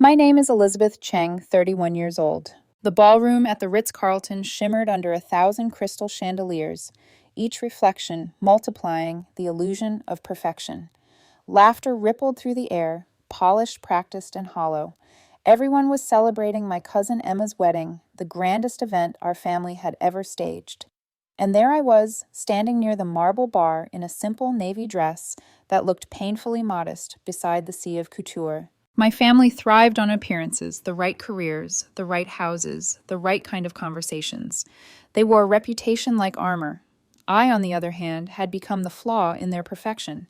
My name is Elizabeth Cheng, 31 years old. The ballroom at the Ritz-Carlton shimmered under 1,000 crystal chandeliers, each reflection multiplying the illusion of perfection. Laughter rippled through the air, polished, practiced, and hollow. Everyone was celebrating my cousin Emma's wedding, the grandest event our family had ever staged. And there I was, standing near the marble bar in a simple navy dress that looked painfully modest beside the sea of couture. My family thrived on appearances, the right careers, the right houses, the right kind of conversations. They wore a reputation like armor. I, on the other hand, had become the flaw in their perfection,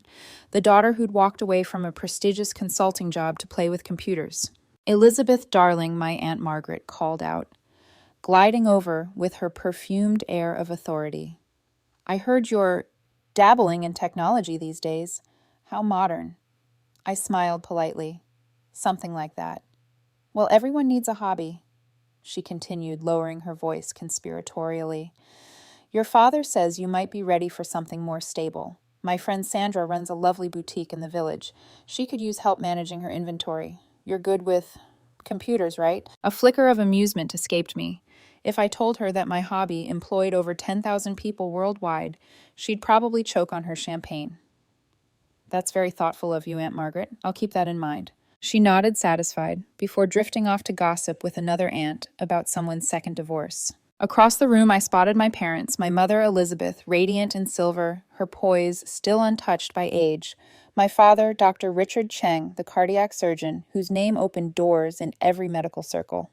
the daughter who'd walked away from a prestigious consulting job to play with computers. "Elizabeth, darling," my Aunt Margaret called out, gliding over with her perfumed air of authority. "I heard you're dabbling in technology these days. How modern." I smiled politely. "Something like that." "Well, everyone needs a hobby," she continued, lowering her voice conspiratorially. "Your father says you might be ready for something more stable. My friend Sandra runs a lovely boutique in the village. She could use help managing her inventory. You're good with computers, right?" A flicker of amusement escaped me. If I told her that my hobby employed over 10,000 people worldwide, she'd probably choke on her champagne. "That's very thoughtful of you, Aunt Margaret. I'll keep that in mind." She nodded, satisfied, before drifting off to gossip with another aunt about someone's second divorce. Across the room, I spotted my parents, my mother Elizabeth, radiant in silver, her poise still untouched by age, my father, Dr. Richard Cheng, the cardiac surgeon, whose name opened doors in every medical circle.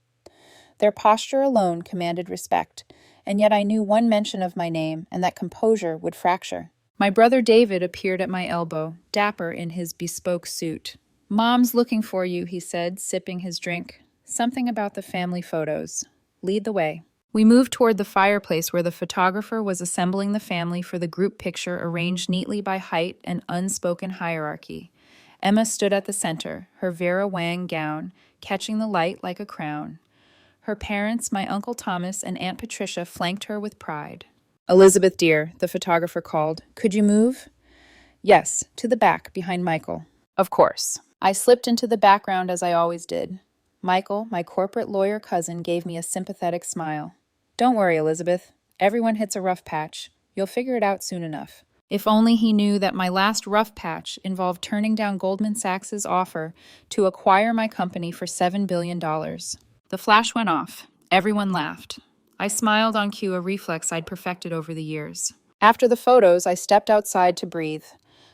Their posture alone commanded respect, and yet I knew one mention of my name, and that composure would fracture. My brother David appeared at my elbow, dapper in his bespoke suit. "Mom's looking for you," he said, sipping his drink. "Something about the family photos. Lead the way." We moved toward the fireplace where the photographer was assembling the family for the group picture arranged neatly by height and unspoken hierarchy. Emma stood at the center, her Vera Wang gown catching the light like a crown. Her parents, my Uncle Thomas and Aunt Patricia, flanked her with pride. "Elizabeth, dear," the photographer called, "could you move?" "Yes, to the back, behind Michael." "Of course." I slipped into the background as I always did. Michael, my corporate lawyer cousin, gave me a sympathetic smile. "Don't worry, Elizabeth. Everyone hits a rough patch. You'll figure it out soon enough." If only he knew that my last rough patch involved turning down Goldman Sachs's offer to acquire my company for $7 billion. The flash went off. Everyone laughed. I smiled on cue, a reflex I'd perfected over the years. After the photos, I stepped outside to breathe.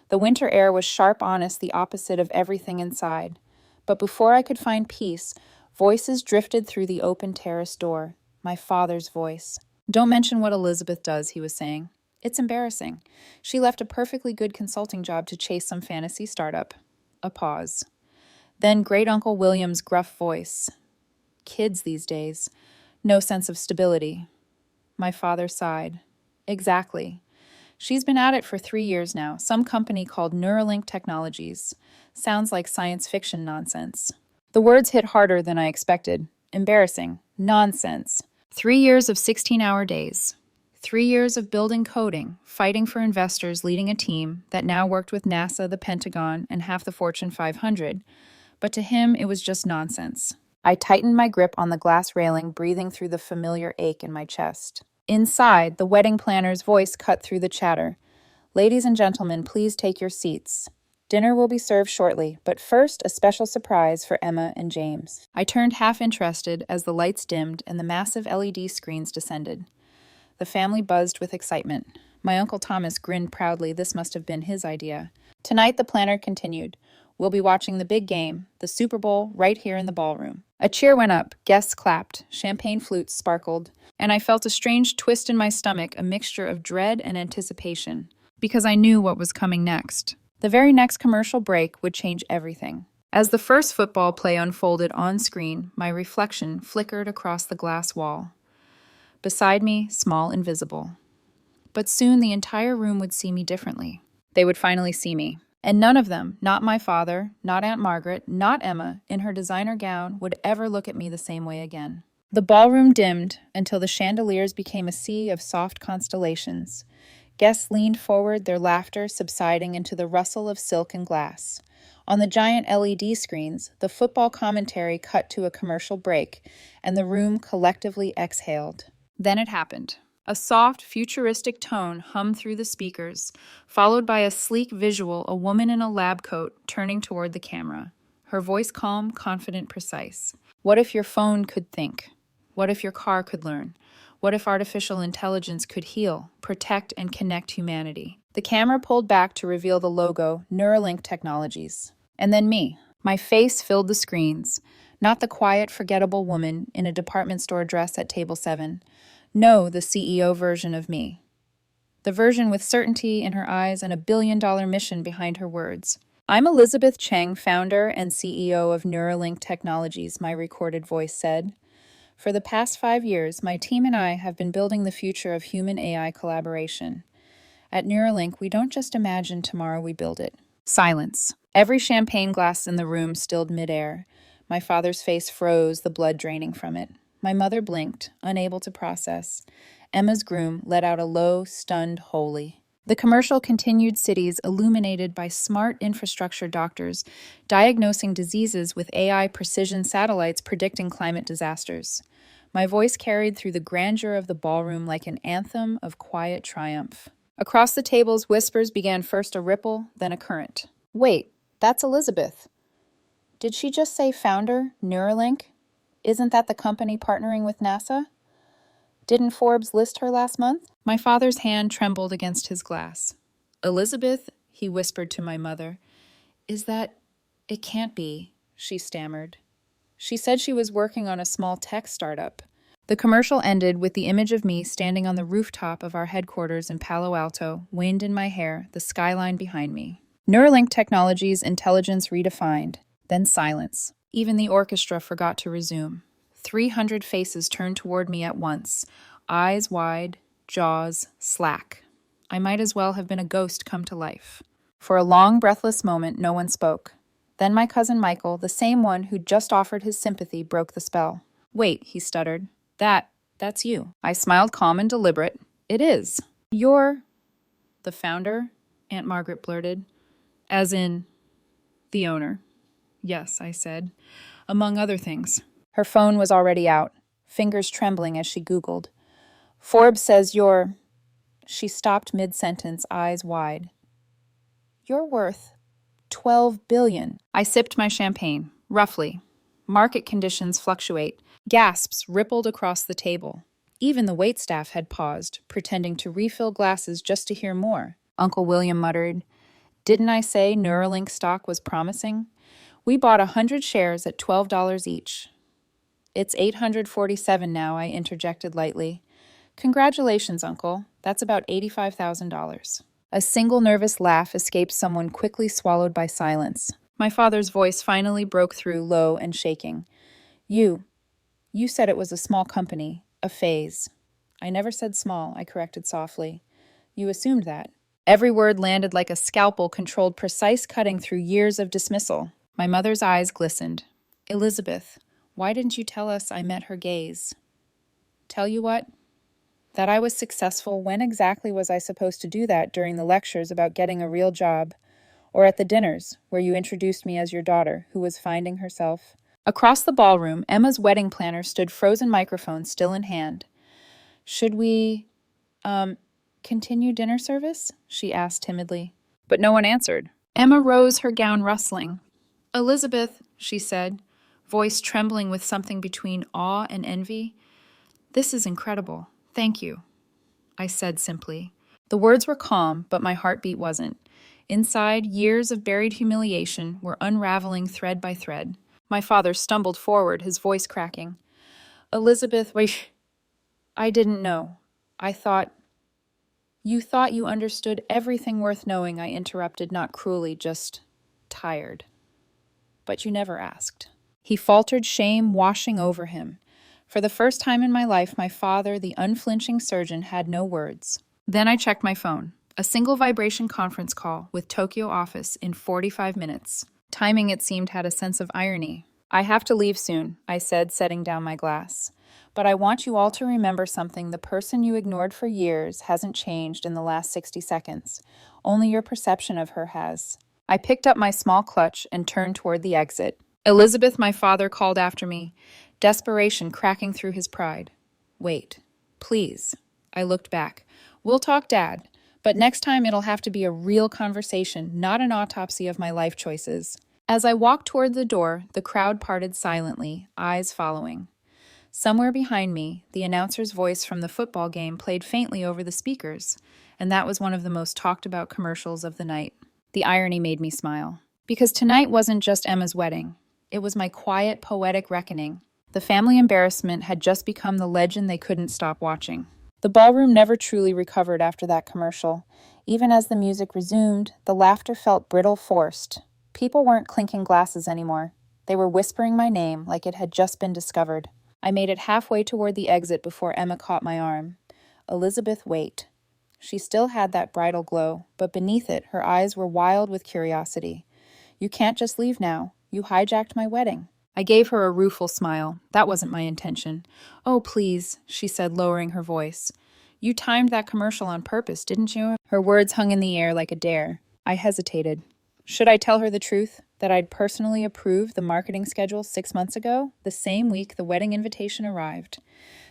The winter air was sharp, honest, the opposite of everything inside. But before I could find peace, voices drifted through the open terrace door. My father's voice. "Don't mention what Elizabeth does," he was saying. "It's embarrassing. She left a perfectly good consulting job to chase some fantasy startup." A pause. Then Great Uncle William's gruff voice. "Kids these days. No sense of stability." My father sighed. "Exactly. She's been at it for 3 years now, some company called Neuralink Technologies. Sounds like science fiction nonsense." The words hit harder than I expected. Embarrassing. Nonsense. 3 years of 16-hour days. 3 years of building coding, fighting for investors, leading a team that now worked with NASA, the Pentagon, and half the Fortune 500. But to him, it was just nonsense. I tightened my grip on the glass railing, breathing through the familiar ache in my chest. Inside, the wedding planner's voice cut through the chatter. "Ladies and gentlemen, please take your seats. Dinner will be served shortly, but first, a special surprise for Emma and James." I turned half interested as the lights dimmed and the massive LED screens descended. The family buzzed with excitement. My Uncle Thomas grinned proudly. This must have been his idea. Tonight, the planner continued. "We'll be watching the big game, the Super Bowl, right here in the ballroom." A cheer went up, guests clapped, champagne flutes sparkled, and I felt a strange twist in my stomach, a mixture of dread and anticipation, because I knew what was coming next. The very next commercial break would change everything. As the first football play unfolded on screen, my reflection flickered across the glass wall. Beside me, small and visible. But soon the entire room would see me differently. They would finally see me. And none of them, not my father, not Aunt Margaret, not Emma, in her designer gown, would ever look at me the same way again. The ballroom dimmed until the chandeliers became a sea of soft constellations. Guests leaned forward, their laughter subsiding into the rustle of silk and glass. On the giant LED screens, the football commentary cut to a commercial break, and the room collectively exhaled. Then it happened. A soft, futuristic tone hummed through the speakers, followed by a sleek visual, a woman in a lab coat turning toward the camera. Her voice calm, confident, precise. What if your phone could think? What if your car could learn? What if artificial intelligence could heal, protect, and connect humanity? The camera pulled back to reveal the logo, Neuralink Technologies. And then me. My face filled the screens. Not the quiet, forgettable woman in a department store dress at table 7. No, the CEO version of me. The version with certainty in her eyes and a billion-dollar mission behind her words. I'm Elizabeth Cheng, founder and CEO of Neuralink Technologies, my recorded voice said. For the past 5 years, my team and I have been building the future of human-AI collaboration. At Neuralink, we don't just imagine tomorrow, we build it. Silence. Every champagne glass in the room stilled midair. My father's face froze, the blood draining from it. My mother blinked, unable to process. Emma's groom let out a low, stunned holy. The commercial continued, cities illuminated by smart infrastructure doctors, diagnosing diseases with AI precision satellites predicting climate disasters. My voice carried through the grandeur of the ballroom like an anthem of quiet triumph. Across the tables, whispers began, first a ripple, then a current. Wait, that's Elizabeth. Did she just say founder, Neuralink? Isn't that the company partnering with NASA? Didn't Forbes list her last month? My father's hand trembled against his glass. Elizabeth, he whispered to my mother. Is that... It can't be, she stammered. She said she was working on a small tech startup. The commercial ended with the image of me standing on the rooftop of our headquarters in Palo Alto, wind in my hair, the skyline behind me. Neuralink Technologies, intelligence redefined. Then silence. Even the orchestra forgot to resume. 300 faces turned toward me at once, eyes wide, jaws slack. I might as well have been a ghost come to life. For a long, breathless moment, no one spoke. Then my cousin Michael, the same one who'd just offered his sympathy, broke the spell. Wait, he stuttered. That's you. I smiled, calm and deliberate. It is. You're the founder, Aunt Margaret blurted. As in, the owner. Yes, I said, among other things. Her phone was already out, fingers trembling as she Googled. Forbes says you're... She stopped mid-sentence, eyes wide. You're worth $12 billion. I sipped my champagne, roughly. Market conditions fluctuate. Gasps rippled across the table. Even the waitstaff had paused, pretending to refill glasses just to hear more. Uncle William muttered, Didn't I say Neuralink stock was promising? We bought 100 shares at $12 each. It's $847 now, I interjected lightly. Congratulations, Uncle. That's about $85,000. A single nervous laugh escaped someone quickly swallowed by silence. My father's voice finally broke through, low and shaking. You said it was a small company, a phase. I never said small, I corrected softly. You assumed that. Every word landed like a scalpel, controlled precise cutting through years of dismissal. My mother's eyes glistened. Elizabeth, why didn't you tell us I met her gaze? Tell you what? That I was successful. When exactly was I supposed to do that during the lectures about getting a real job? Or at the dinners, where you introduced me as your daughter, who was finding herself? Across the ballroom, Emma's wedding planner stood frozen microphone still in hand. Should we, continue dinner service? She asked timidly. But no one answered. Emma rose, her gown rustling. Elizabeth, she said, voice trembling with something between awe and envy. This is incredible. Thank you, I said simply. The words were calm, but my heartbeat wasn't. Inside, years of buried humiliation were unraveling thread by thread. My father stumbled forward, his voice cracking. Elizabeth, I didn't know. You thought you understood everything worth knowing, I interrupted, not cruelly, just tired. But you never asked. He faltered, shame washing over him. For the first time in my life, my father, the unflinching surgeon, had no words. Then I checked my phone. A single vibration conference call with Tokyo office in 45 minutes. Timing, it seemed, had a sense of irony. I have to leave soon, I said, setting down my glass. But I want you all to remember something. The person you ignored for years hasn't changed in the last 60 seconds. Only your perception of her has. I picked up my small clutch and turned toward the exit. Elizabeth, my father called after me, desperation cracking through his pride. Wait, please. I looked back. We'll talk, Dad, but next time it'll have to be a real conversation, not an autopsy of my life choices. As I walked toward the door, the crowd parted silently, eyes following. Somewhere behind me, the announcer's voice from the football game played faintly over the speakers, and that was one of the most talked about commercials of the night. The irony made me smile. Because tonight wasn't just Emma's wedding. It was my quiet, poetic reckoning. The family embarrassment had just become the legend they couldn't stop watching. The ballroom never truly recovered after that commercial. Even as the music resumed, the laughter felt brittle, forced. People weren't clinking glasses anymore. They were whispering my name like it had just been discovered. I made it halfway toward the exit before Emma caught my arm. Elizabeth Waite. She still had that bridal glow, but beneath it, her eyes were wild with curiosity. You can't just leave now. You hijacked my wedding. I gave her a rueful smile. That wasn't my intention. Oh, please, she said, lowering her voice. You timed that commercial on purpose, didn't you? Her words hung in the air like a dare. I hesitated. Should I tell her the truth? That I'd personally approved the marketing schedule 6 months ago, the same week the wedding invitation arrived.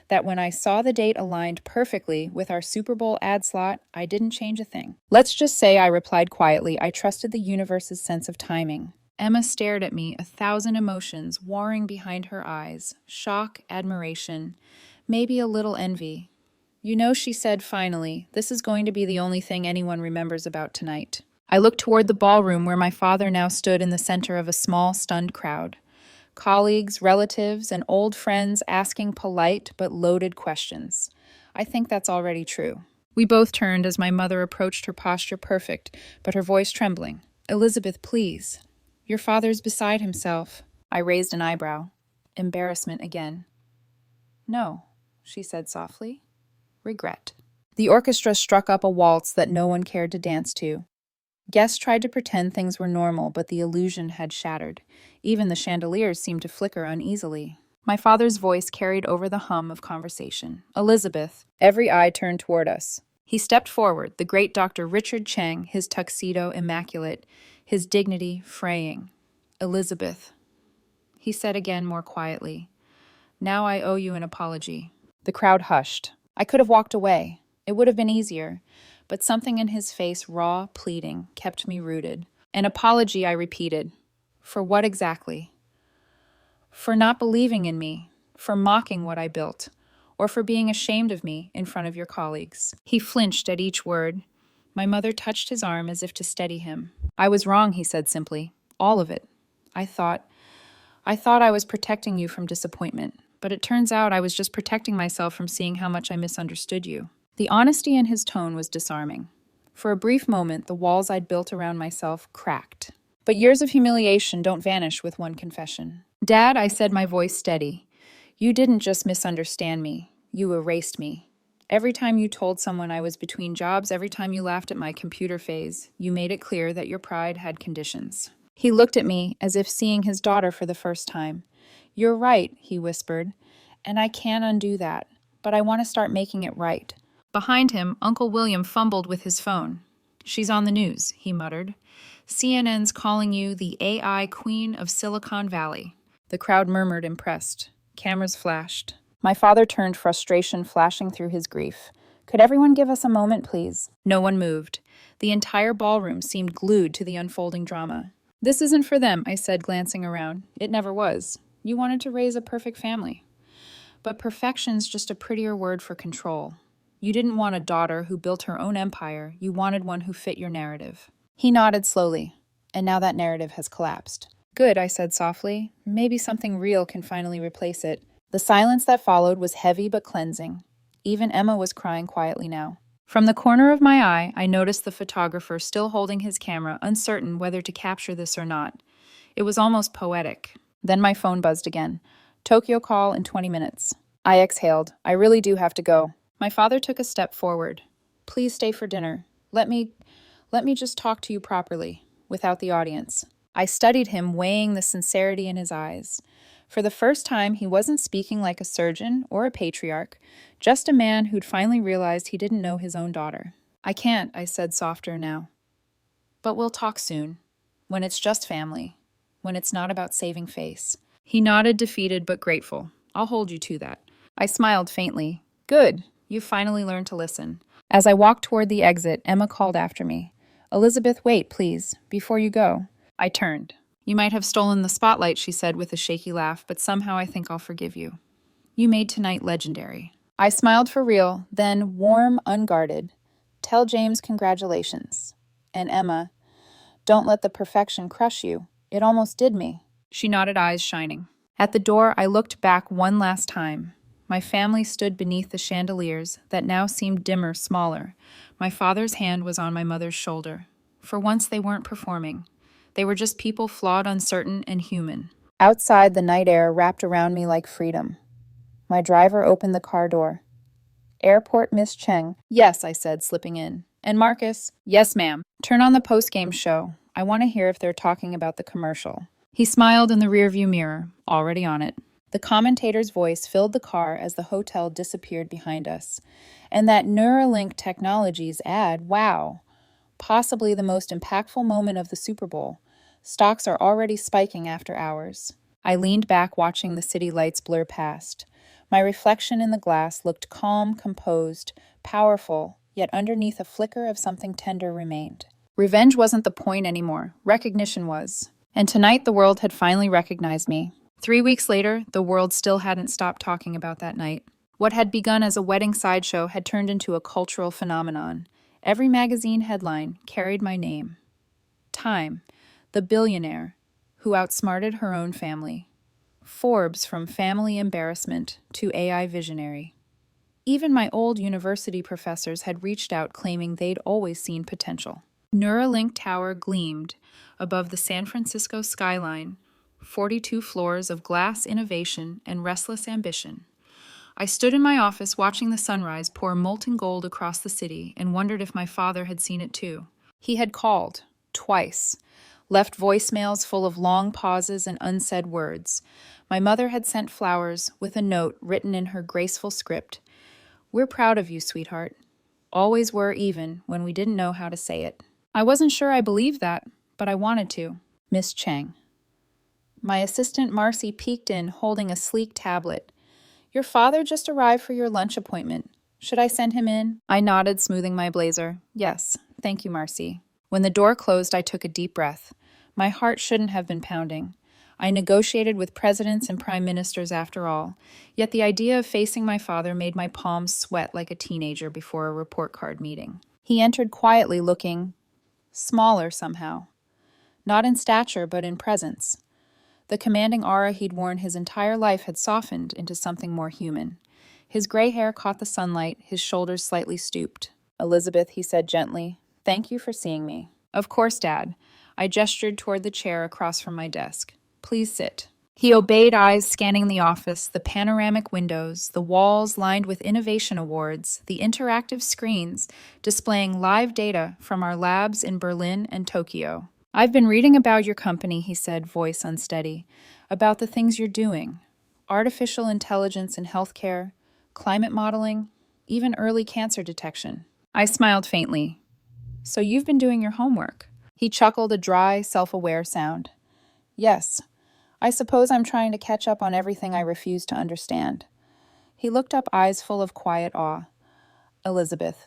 That when I saw the date aligned perfectly with our Super Bowl ad slot, I didn't change a thing. Let's just say I replied quietly. I trusted the universe's sense of timing. Emma stared at me, 1,000 emotions warring behind her eyes. Shock, admiration, maybe a little envy. You know, she said finally, this is going to be the only thing anyone remembers about tonight. I looked toward the ballroom where my father now stood in the center of a small, stunned crowd. Colleagues, relatives, and old friends asking polite but loaded questions. I think that's already true. We both turned as my mother approached, her posture perfect, but her voice trembling. Elizabeth, please. Your father's beside himself. I raised an eyebrow. Embarrassment again. No, she said softly. Regret. The orchestra struck up a waltz that no one cared to dance to. Guests tried to pretend things were normal, but the illusion had shattered. Even the chandeliers seemed to flicker uneasily. My father's voice carried over the hum of conversation. Elizabeth. Every eye turned toward us. He stepped forward, the great Dr. Richard Cheng, his tuxedo immaculate, his dignity fraying. Elizabeth. He said again more quietly. Now I owe you an apology. The crowd hushed. I could have walked away. It would have been easier. But something in his face, raw, pleading, kept me rooted. An apology, I repeated. For what exactly? For not believing in me, for mocking what I built, or for being ashamed of me in front of your colleagues. He flinched at each word. My mother touched his arm as if to steady him. I was wrong, he said simply. All of it. I thought I was protecting you from disappointment, but it turns out I was just protecting myself from seeing how much I misunderstood you. The honesty in his tone was disarming. For a brief moment, the walls I'd built around myself cracked. But years of humiliation don't vanish with one confession. Dad, I said, my voice steady. You didn't just misunderstand me. You erased me. Every time you told someone I was between jobs, every time you laughed at my computer phase, you made it clear that your pride had conditions. He looked at me as if seeing his daughter for the first time. You're right, he whispered, and I can't undo that, but I want to start making it right. Behind him, Uncle William fumbled with his phone. She's on the news, he muttered. CNN's calling you the AI queen of Silicon Valley. The crowd murmured, impressed. Cameras flashed. My father turned, frustration flashing through his grief. Could everyone give us a moment, please? No one moved. The entire ballroom seemed glued to the unfolding drama. This isn't for them, I said, glancing around. It never was. You wanted to raise a perfect family. But perfection's just a prettier word for control. You didn't want a daughter who built her own empire. You wanted one who fit your narrative. He nodded slowly, and now that narrative has collapsed. Good, I said softly. Maybe something real can finally replace it. The silence that followed was heavy but cleansing. Even Emma was crying quietly now. From the corner of my eye, I noticed the photographer still holding his camera, uncertain whether to capture this or not. It was almost poetic. Then my phone buzzed again. Tokyo call in 20 minutes. I exhaled. I really do have to go. My father took a step forward. Please stay for dinner. Let me just talk to you properly, without the audience. I studied him, weighing the sincerity in his eyes. For the first time, he wasn't speaking like a surgeon or a patriarch, just a man who'd finally realized he didn't know his own daughter. I can't, I said softer now. But we'll talk soon. when it's just family, when it's not about saving face. He nodded, defeated but grateful. I'll hold you to that. I smiled faintly. Good. You finally learned to listen. As I walked toward the exit, Emma called after me. Elizabeth, wait, please, before you go. I turned. You might have stolen the spotlight, she said with a shaky laugh, but somehow I think I'll forgive you. You made tonight legendary. I smiled for real, then, warm, unguarded. Tell James congratulations. And Emma, don't let the perfection crush you. It almost did me. She nodded, eyes shining. At the door, I looked back one last time. My family stood beneath the chandeliers that now seemed dimmer, smaller. My father's hand was on my mother's shoulder. For once, they weren't performing. They were just people flawed, uncertain, and human. Outside, the night air wrapped around me like freedom. My driver opened the car door. Airport, Miss Cheng. Yes, I said, slipping in. And Marcus? Yes, ma'am. Turn on the post-game show. I want to hear if they're talking about the commercial. He smiled in the rearview mirror, already on it. The commentator's voice filled the car as the hotel disappeared behind us. And that Neuralink Technologies ad, wow. Possibly the most impactful moment of the Super Bowl. Stocks are already spiking after hours. I leaned back, watching the city lights blur past. My reflection in the glass looked calm, composed, powerful, yet underneath a flicker of something tender remained. Revenge wasn't the point anymore. Recognition was. And tonight the world had finally recognized me. 3 weeks later, the world still hadn't stopped talking about that night. What had begun as a wedding sideshow had turned into a cultural phenomenon. Every magazine headline carried my name. Time, the billionaire who outsmarted her own family. Forbes, from family embarrassment to AI visionary. Even my old university professors had reached out claiming they'd always seen potential. Neuralink Tower gleamed above the San Francisco skyline, 42 floors of glass innovation and restless ambition. I stood in my office watching the sunrise pour molten gold across the city and wondered if my father had seen it too. He had called, twice, left voicemails full of long pauses and unsaid words. My mother had sent flowers with a note written in her graceful script. We're proud of you, sweetheart. Always were, even when we didn't know how to say it. I wasn't sure I believed that, but I wanted to. Miss Cheng. My assistant Marcy peeked in, holding a sleek tablet. Your father just arrived for your lunch appointment. Should I send him in? I nodded, smoothing my blazer. Yes, thank you, Marcy. When the door closed, I took a deep breath. My heart shouldn't have been pounding. I negotiated with presidents and prime ministers after all, yet the idea of facing my father made my palms sweat like a teenager before a report card meeting. He entered quietly, looking smaller somehow. Not in stature, but in presence. The commanding aura he'd worn his entire life had softened into something more human. His gray hair caught the sunlight, his shoulders slightly stooped. Elizabeth, he said gently, thank you for seeing me. Of course, Dad. I gestured toward the chair across from my desk. Please sit. He obeyed, eyes scanning the office, the panoramic windows, the walls lined with innovation awards, the interactive screens displaying live data from our labs in Berlin and Tokyo. I've been reading about your company, he said, voice unsteady, about the things you're doing. Artificial intelligence in healthcare, climate modeling, even early cancer detection. I smiled faintly. So you've been doing your homework. He chuckled, a dry, self-aware sound. Yes. I suppose I'm trying to catch up on everything I refuse to understand. He looked up, eyes full of quiet awe. Elizabeth,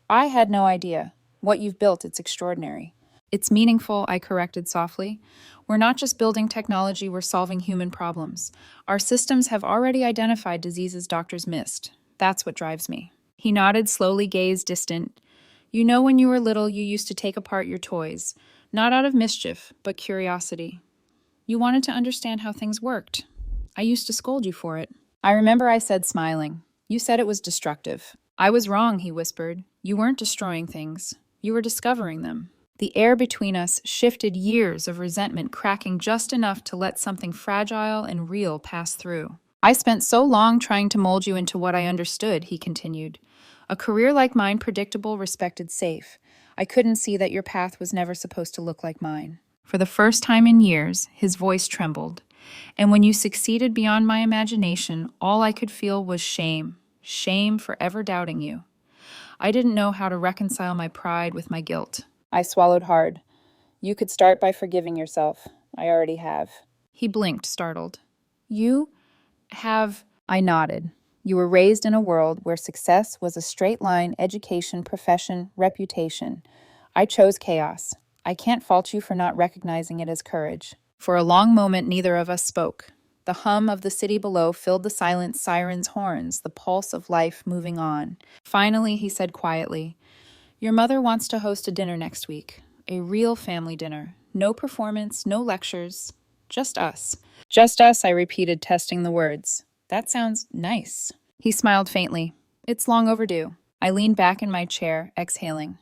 I had no idea. What you've built, it's extraordinary. It's meaningful, I corrected softly. We're not just building technology, we're solving human problems. Our systems have already identified diseases doctors missed. That's what drives me. He nodded, slowly, gaze distant. You know, when you were little, you used to take apart your toys. Not out of mischief, but curiosity. You wanted to understand how things worked. I used to scold you for it. I remember I said, smiling. You said it was destructive. I was wrong, he whispered. You weren't destroying things. You were discovering them. The air between us shifted, years of resentment cracking just enough to let something fragile and real pass through. I spent so long trying to mold you into what I understood, he continued. A career like mine, predictable, respected, safe. I couldn't see that your path was never supposed to look like mine. For the first time in years, his voice trembled. And when you succeeded beyond my imagination, all I could feel was shame. Shame for ever doubting you. I didn't know how to reconcile my pride with my guilt. I swallowed hard. You could start by forgiving yourself. I already have. He blinked, startled. You have. I nodded. You were raised in a world where success was a straight line education, profession, reputation. I chose chaos. I can't fault you for not recognizing it as courage. For a long moment, neither of us spoke. The hum of the city below filled the silent siren's horns, the pulse of life moving on. Finally, he said quietly, Your mother wants to host a dinner next week. A real family dinner. No performance, no lectures. Just us. Just us, I repeated, testing the words. That sounds nice. He smiled faintly. It's long overdue. I leaned back in my chair, exhaling.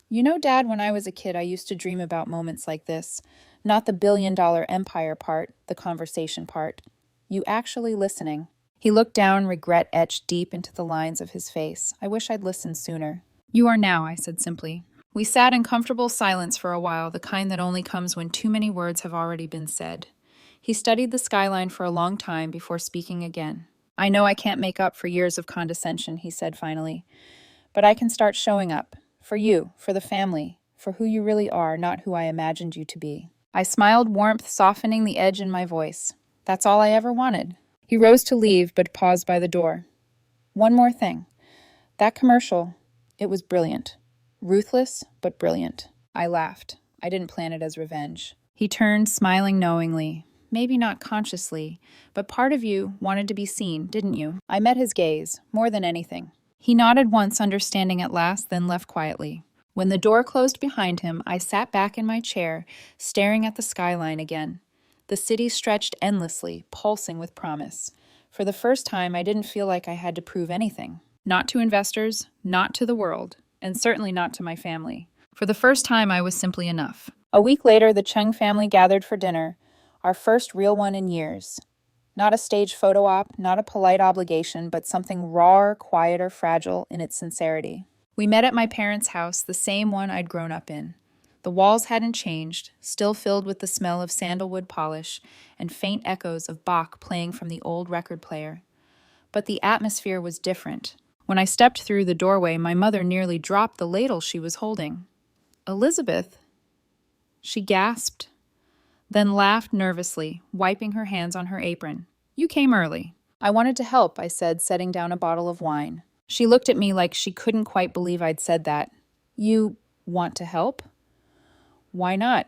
You know, Dad, when I was a kid, I used to dream about moments like this. Not the billion-dollar empire part, the conversation part. You actually listening. He looked down, regret etched deep into the lines of his face. I wish I'd listened sooner. You are now, I said simply. We sat in comfortable silence for a while, the kind that only comes when too many words have already been said. He studied the skyline for a long time before speaking again. I know I can't make up for years of condescension, he said finally, but I can start showing up. For you, for the family, for who you really are, not who I imagined you to be. I smiled, warmth softening the edge in my voice. That's all I ever wanted. He rose to leave, but paused by the door. One more thing. That commercial, it was brilliant. Ruthless, but brilliant. I laughed. I didn't plan it as revenge. He turned, smiling knowingly. Maybe not consciously, but part of you wanted to be seen, didn't you? I met his gaze, more than anything. He nodded once, understanding at last, then left quietly. When the door closed behind him, I sat back in my chair, staring at the skyline again. The city stretched endlessly, pulsing with promise. For the first time, I didn't feel like I had to prove anything. Not to investors, not to the world, and certainly not to my family. For the first time, I was simply enough. A week later, the Cheng family gathered for dinner, our first real one in years. Not a staged photo op, not a polite obligation, but something rawer, quieter, fragile in its sincerity. We met at my parents' house, the same one I'd grown up in. The walls hadn't changed, still filled with the smell of sandalwood polish and faint echoes of Bach playing from the old record player. But the atmosphere was different. When I stepped through the doorway, my mother nearly dropped the ladle she was holding. Elizabeth, she gasped, then laughed nervously, wiping her hands on her apron. You came early. I wanted to help, I said, setting down a bottle of wine. She looked at me like she couldn't quite believe I'd said that. You want to help? Why not?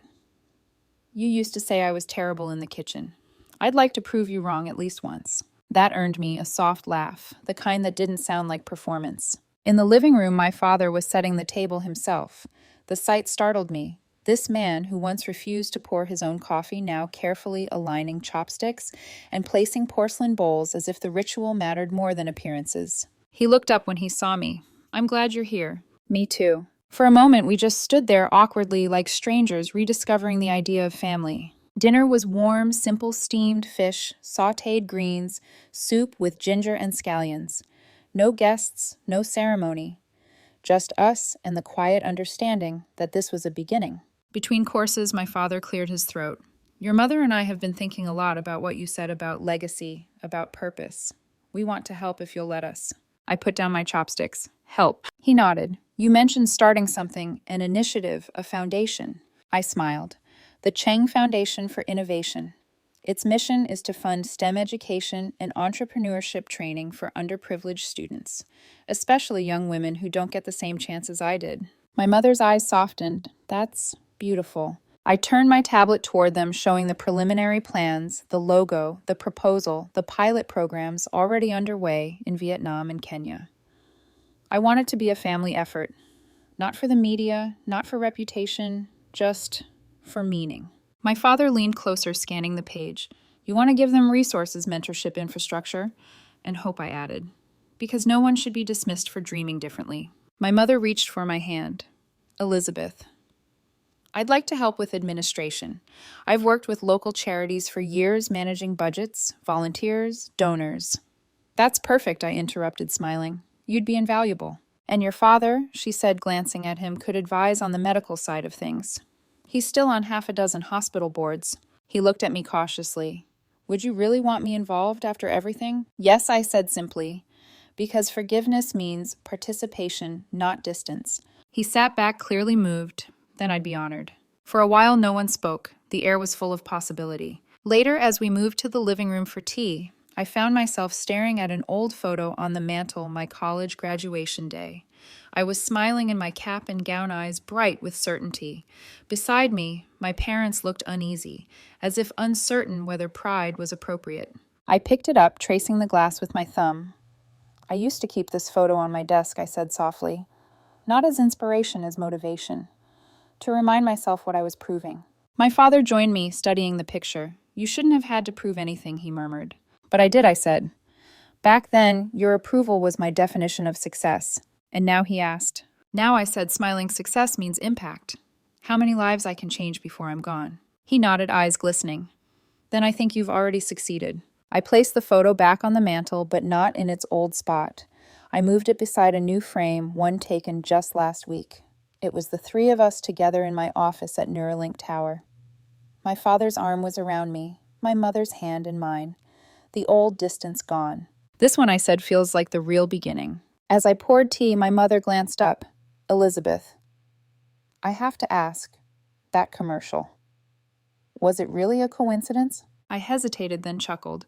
You used to say I was terrible in the kitchen. I'd like to prove you wrong at least once. That earned me a soft laugh, the kind that didn't sound like performance. In the living room, my father was setting the table himself. The sight startled me. This man, who once refused to pour his own coffee, now carefully aligning chopsticks and placing porcelain bowls as if the ritual mattered more than appearances. He looked up when he saw me. I'm glad you're here. Me too. For a moment, we just stood there awkwardly like strangers rediscovering the idea of family. Dinner was warm, simple steamed fish, sautéed greens, soup with ginger and scallions. No guests, no ceremony. Just us and the quiet understanding that this was a beginning. Between courses, my father cleared his throat. Your mother and I have been thinking a lot about what you said about legacy, about purpose. We want to help if you'll let us. I put down my chopsticks. Help. He nodded. You mentioned starting something, an initiative, a foundation. I smiled. The Cheng Foundation for Innovation. Its mission is to fund STEM education and entrepreneurship training for underprivileged students, especially young women who don't get the same chances I did. My mother's eyes softened. That's beautiful. I turned my tablet toward them, showing the preliminary plans, the logo, the proposal, the pilot programs already underway in Vietnam and Kenya. I want it to be a family effort. Not for the media, not for reputation, just for meaning. My father leaned closer, scanning the page. You want to give them resources, mentorship, infrastructure, and hope, I added, because no one should be dismissed for dreaming differently. My mother reached for my hand. Elizabeth, I'd like to help with administration. I've worked with local charities for years, managing budgets, volunteers, donors. That's perfect, I interrupted, smiling. You'd be invaluable. And your father, she said, glancing at him, could advise on the medical side of things. He's still on half a dozen hospital boards. He looked at me cautiously. Would you really want me involved after everything? Yes, I said simply, because forgiveness means participation, not distance. He sat back, clearly moved. Then I'd be honored. For a while, no one spoke. The air was full of possibility. Later, as we moved to the living room for tea, I found myself staring at an old photo on the mantel my college graduation day. I was smiling in my cap and gown, eyes bright with certainty. Beside me, my parents looked uneasy, as if uncertain whether pride was appropriate. I picked it up, tracing the glass with my thumb. "I used to keep this photo on my desk," I said softly. "Not as inspiration, as motivation. To remind myself what I was proving." My father joined me, studying the picture. "You shouldn't have had to prove anything," he murmured. "But I did," I said. "Back then, your approval was my definition of success." And now he asked. "Now," I said, smiling, "success means impact. How many lives I can change before I'm gone." He nodded, eyes glistening. "Then I think you've already succeeded." I placed the photo back on the mantel, but not in its old spot. I moved it beside a new frame, one taken just last week. It was the three of us together in my office at Neuralink Tower. My father's arm was around me, my mother's hand in mine. The old distance gone. "This one," I said, "feels like the real beginning." As I poured tea, my mother glanced up. "Elizabeth, I have to ask, that commercial, was it really a coincidence?" I hesitated, then chuckled.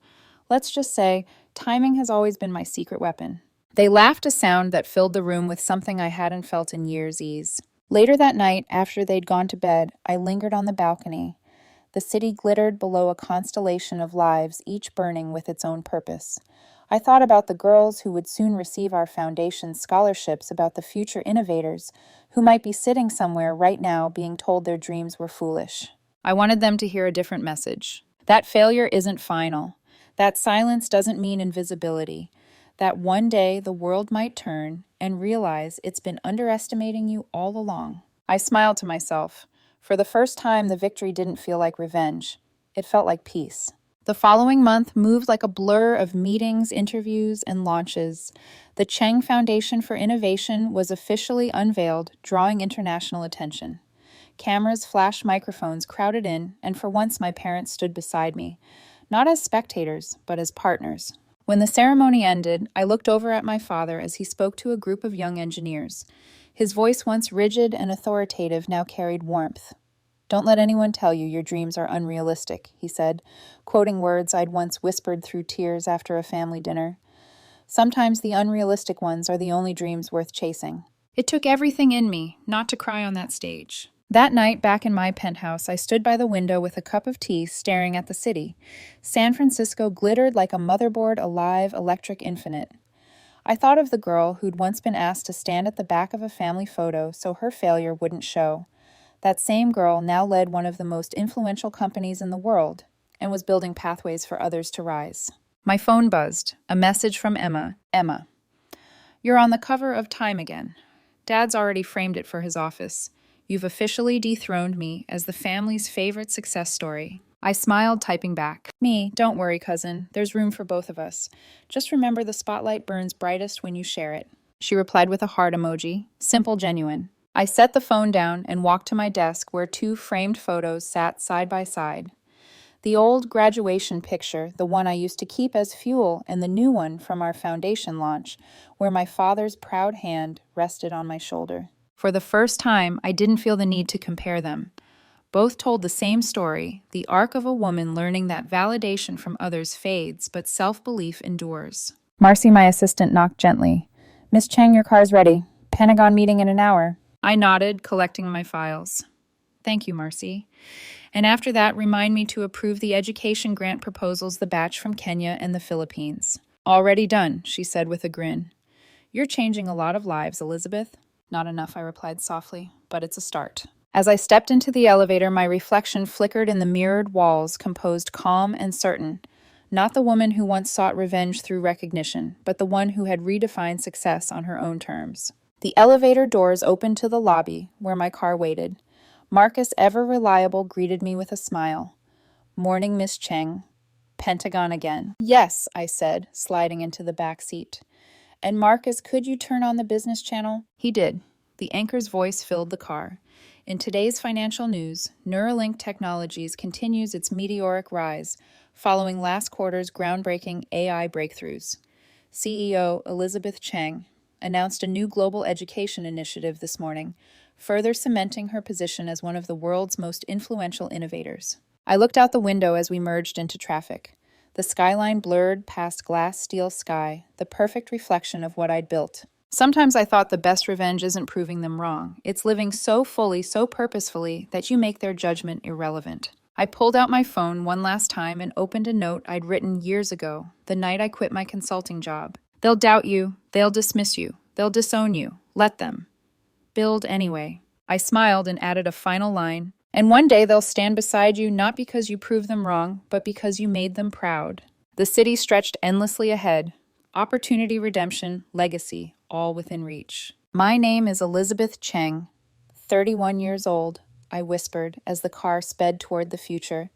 "Let's just say, timing has always been my secret weapon." They laughed, a sound that filled the room with something I hadn't felt in years' ease. Later that night, after they'd gone to bed, I lingered on the balcony. The city glittered below a constellation of lives, each burning with its own purpose. I thought about the girls who would soon receive our foundation's scholarships, about the future innovators who might be sitting somewhere right now being told their dreams were foolish. I wanted them to hear a different message. That failure isn't final. That silence doesn't mean invisibility. That one day the world might turn and realize it's been underestimating you all along. I smiled to myself. For the first time, the victory didn't feel like revenge. It felt like peace. The following month moved like a blur of meetings, interviews, and launches. The Cheng Foundation for Innovation was officially unveiled, drawing international attention. Cameras, flash microphones crowded in, and for once my parents stood beside me, not as spectators, but as partners. When the ceremony ended, I looked over at my father as he spoke to a group of young engineers. His voice, once rigid and authoritative, now carried warmth. "Don't let anyone tell you your dreams are unrealistic," he said, quoting words I'd once whispered through tears after a family dinner. "Sometimes the unrealistic ones are the only dreams worth chasing." It took everything in me not to cry on that stage. That night, back in my penthouse, I stood by the window with a cup of tea, staring at the city. San Francisco glittered like a motherboard, alive, electric, infinite. I thought of the girl who'd once been asked to stand at the back of a family photo so her failure wouldn't show. That same girl now led one of the most influential companies in the world and was building pathways for others to rise. My phone buzzed. A message from Emma. "Emma, you're on the cover of Time again. Dad's already framed it for his office. You've officially dethroned me as the family's favorite success story." I smiled, typing back. "Me, don't worry, cousin. There's room for both of us. Just remember the spotlight burns brightest when you share it." She replied with a heart emoji. Simple, genuine. I set the phone down and walked to my desk where two framed photos sat side by side. The old graduation picture, the one I used to keep as fuel, and the new one from our foundation launch, where my father's proud hand rested on my shoulder. For the first time, I didn't feel the need to compare them. Both told the same story, the arc of a woman learning that validation from others fades, but self-belief endures. Marcy, my assistant, knocked gently. "Miss Cheng, your car's ready. Pentagon meeting in an hour." I nodded, collecting my files. "Thank you, Marcy. And after that, remind me to approve the education grant proposals, the batch from Kenya and the Philippines." "Already done," she said with a grin. "You're changing a lot of lives, Elizabeth." "Not enough," I replied softly, "but it's a start." As I stepped into the elevator, my reflection flickered in the mirrored walls, composed calm and certain. Not the woman who once sought revenge through recognition, but the one who had redefined success on her own terms. The elevator doors opened to the lobby, where my car waited. Marcus, ever reliable, greeted me with a smile. "Morning, Miss Cheng. Pentagon again." "Yes," I said, sliding into the back seat. "And Marcus, could you turn on the business channel?" He did. The anchor's voice filled the car. In today's financial news, Neuralink Technologies continues its meteoric rise, following last quarter's groundbreaking AI breakthroughs. CEO Elizabeth Cheng announced a new global education initiative this morning, further cementing her position as one of the world's most influential innovators. I looked out the window as we merged into traffic. The skyline blurred past glass steel sky, the perfect reflection of what I'd built. Sometimes I thought the best revenge isn't proving them wrong. It's living so fully, so purposefully, that you make their judgment irrelevant. I pulled out my phone one last time and opened a note I'd written years ago, the night I quit my consulting job. They'll doubt you, they'll dismiss you, they'll disown you. Let them. Build anyway. I smiled and added a final line. And one day they'll stand beside you not because you proved them wrong, but because you made them proud. The city stretched endlessly ahead. Opportunity, redemption, legacy, all within reach. My name is Elizabeth Cheng, 31 years old, I whispered as the car sped toward the future.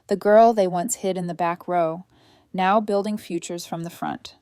The girl they once hid in the back row, now building futures from the front.